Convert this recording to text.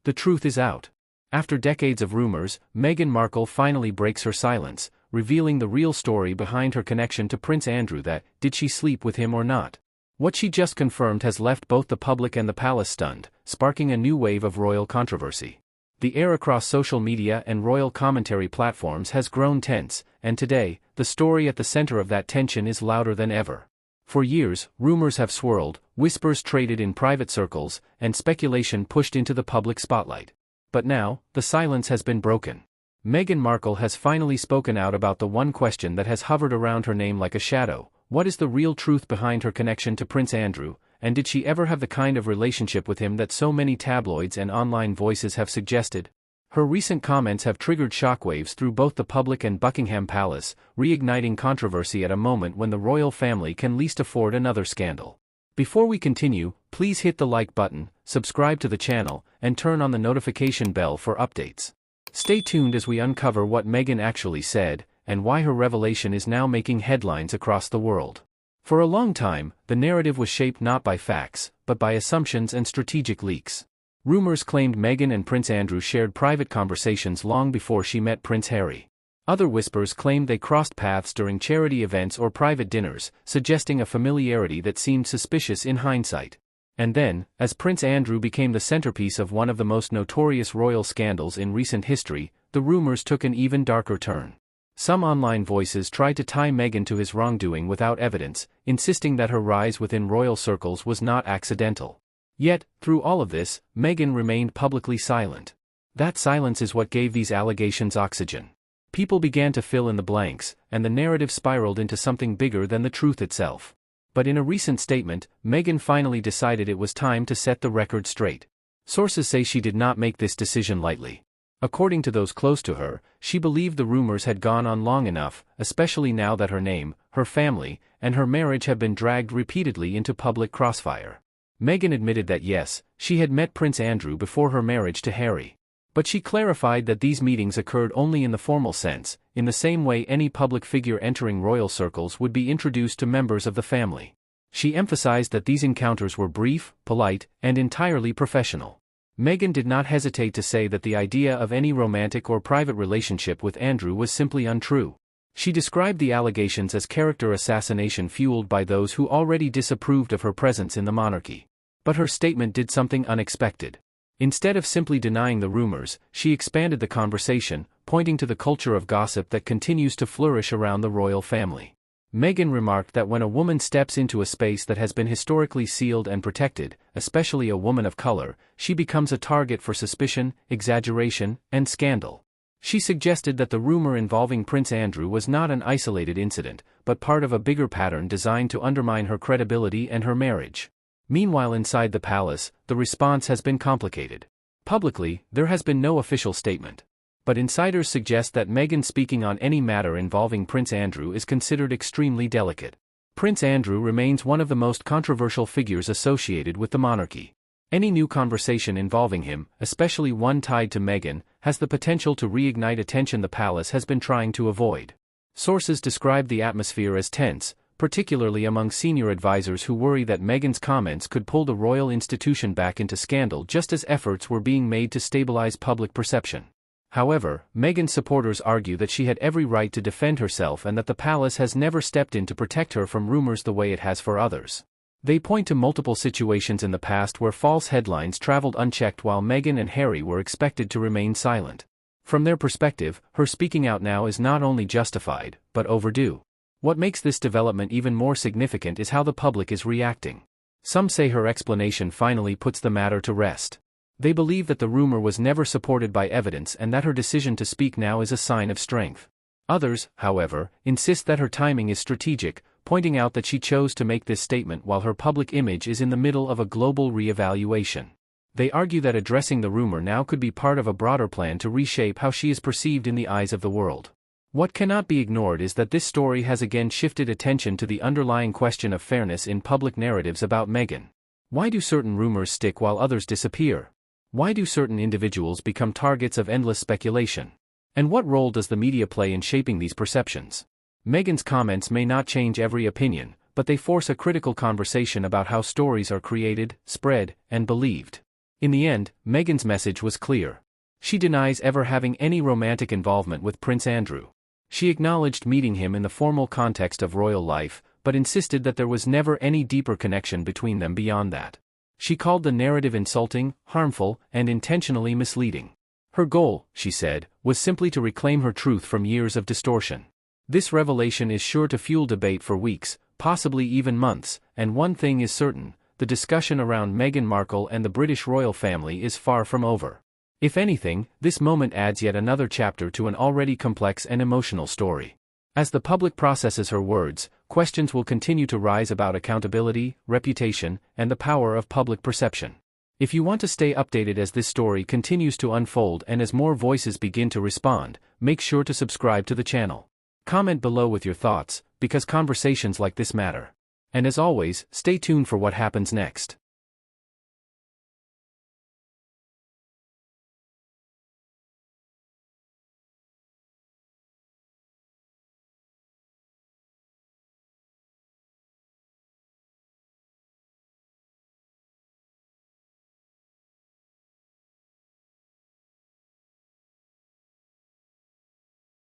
The truth is out. After decades of rumors, Meghan Markle finally breaks her silence, revealing the real story behind her connection to Prince Andrew. Did she sleep with him or not? What she just confirmed has left both the public and the palace stunned, sparking a new wave of royal controversy. The air across social media and royal commentary platforms has grown tense, and today, the story at the center of that tension is louder than ever. For years, rumors have swirled, whispers traded in private circles, and speculation pushed into the public spotlight. But now, the silence has been broken. Meghan Markle has finally spoken out about the one question that has hovered around her name like a shadow: what is the real truth behind her connection to Prince Andrew, and did she ever have the kind of relationship with him that so many tabloids and online voices have suggested? Her recent comments have triggered shockwaves through both the public and Buckingham Palace, reigniting controversy at a moment when the royal family can least afford another scandal. Before we continue, please hit the like button, subscribe to the channel, and turn on the notification bell for updates. Stay tuned as we uncover what Meghan actually said, and why her revelation is now making headlines across the world. For a long time, the narrative was shaped not by facts, but by assumptions and strategic leaks. Rumors claimed Meghan and Prince Andrew shared private conversations long before she met Prince Harry. Other whispers claimed they crossed paths during charity events or private dinners, suggesting a familiarity that seemed suspicious in hindsight. And then, as Prince Andrew became the centerpiece of one of the most notorious royal scandals in recent history, the rumors took an even darker turn. Some online voices tried to tie Meghan to his wrongdoing without evidence, insisting that her rise within royal circles was not accidental. Yet, through all of this, Meghan remained publicly silent. That silence is what gave these allegations oxygen. People began to fill in the blanks, and the narrative spiraled into something bigger than the truth itself. But in a recent statement, Meghan finally decided it was time to set the record straight. Sources say she did not make this decision lightly. According to those close to her, she believed the rumors had gone on long enough, especially now that her name, her family, and her marriage have been dragged repeatedly into public crossfire. Meghan admitted that yes, she had met Prince Andrew before her marriage to Harry. But she clarified that these meetings occurred only in the formal sense, in the same way any public figure entering royal circles would be introduced to members of the family. She emphasized that these encounters were brief, polite, and entirely professional. Meghan did not hesitate to say that the idea of any romantic or private relationship with Andrew was simply untrue. She described the allegations as character assassination fueled by those who already disapproved of her presence in the monarchy. But her statement did something unexpected. Instead of simply denying the rumors, she expanded the conversation, pointing to the culture of gossip that continues to flourish around the royal family. Meghan remarked that when a woman steps into a space that has been historically sealed and protected, especially a woman of color, she becomes a target for suspicion, exaggeration, and scandal. She suggested that the rumor involving Prince Andrew was not an isolated incident, but part of a bigger pattern designed to undermine her credibility and her marriage. Meanwhile, inside the palace, the response has been complicated. Publicly, there has been no official statement. But insiders suggest that Meghan speaking on any matter involving Prince Andrew is considered extremely delicate. Prince Andrew remains one of the most controversial figures associated with the monarchy. Any new conversation involving him, especially one tied to Meghan, has the potential to reignite attention the palace has been trying to avoid. Sources describe the atmosphere as tense, particularly among senior advisors who worry that Meghan's comments could pull the royal institution back into scandal just as efforts were being made to stabilize public perception. However, Meghan's supporters argue that she had every right to defend herself and that the palace has never stepped in to protect her from rumors the way it has for others. They point to multiple situations in the past where false headlines traveled unchecked while Meghan and Harry were expected to remain silent. From their perspective, her speaking out now is not only justified, but overdue. What makes this development even more significant is how the public is reacting. Some say her explanation finally puts the matter to rest. They believe that the rumor was never supported by evidence and that her decision to speak now is a sign of strength. Others, however, insist that her timing is strategic, pointing out that she chose to make this statement while her public image is in the middle of a global re-evaluation. They argue that addressing the rumor now could be part of a broader plan to reshape how she is perceived in the eyes of the world. What cannot be ignored is that this story has again shifted attention to the underlying question of fairness in public narratives about Meghan. Why do certain rumors stick while others disappear? Why do certain individuals become targets of endless speculation? And what role does the media play in shaping these perceptions? Meghan's comments may not change every opinion, but they force a critical conversation about how stories are created, spread, and believed. In the end, Meghan's message was clear. She denies ever having any romantic involvement with Prince Andrew. She acknowledged meeting him in the formal context of royal life, but insisted that there was never any deeper connection between them beyond that. She called the narrative insulting, harmful, and intentionally misleading. Her goal, she said, was simply to reclaim her truth from years of distortion. This revelation is sure to fuel debate for weeks, possibly even months, and one thing is certain: the discussion around Meghan Markle and the British royal family is far from over. If anything, this moment adds yet another chapter to an already complex and emotional story. As the public processes her words, questions will continue to rise about accountability, reputation, and the power of public perception. If you want to stay updated as this story continues to unfold and as more voices begin to respond, make sure to subscribe to the channel. Comment below with your thoughts, because conversations like this matter. And as always, stay tuned for what happens next.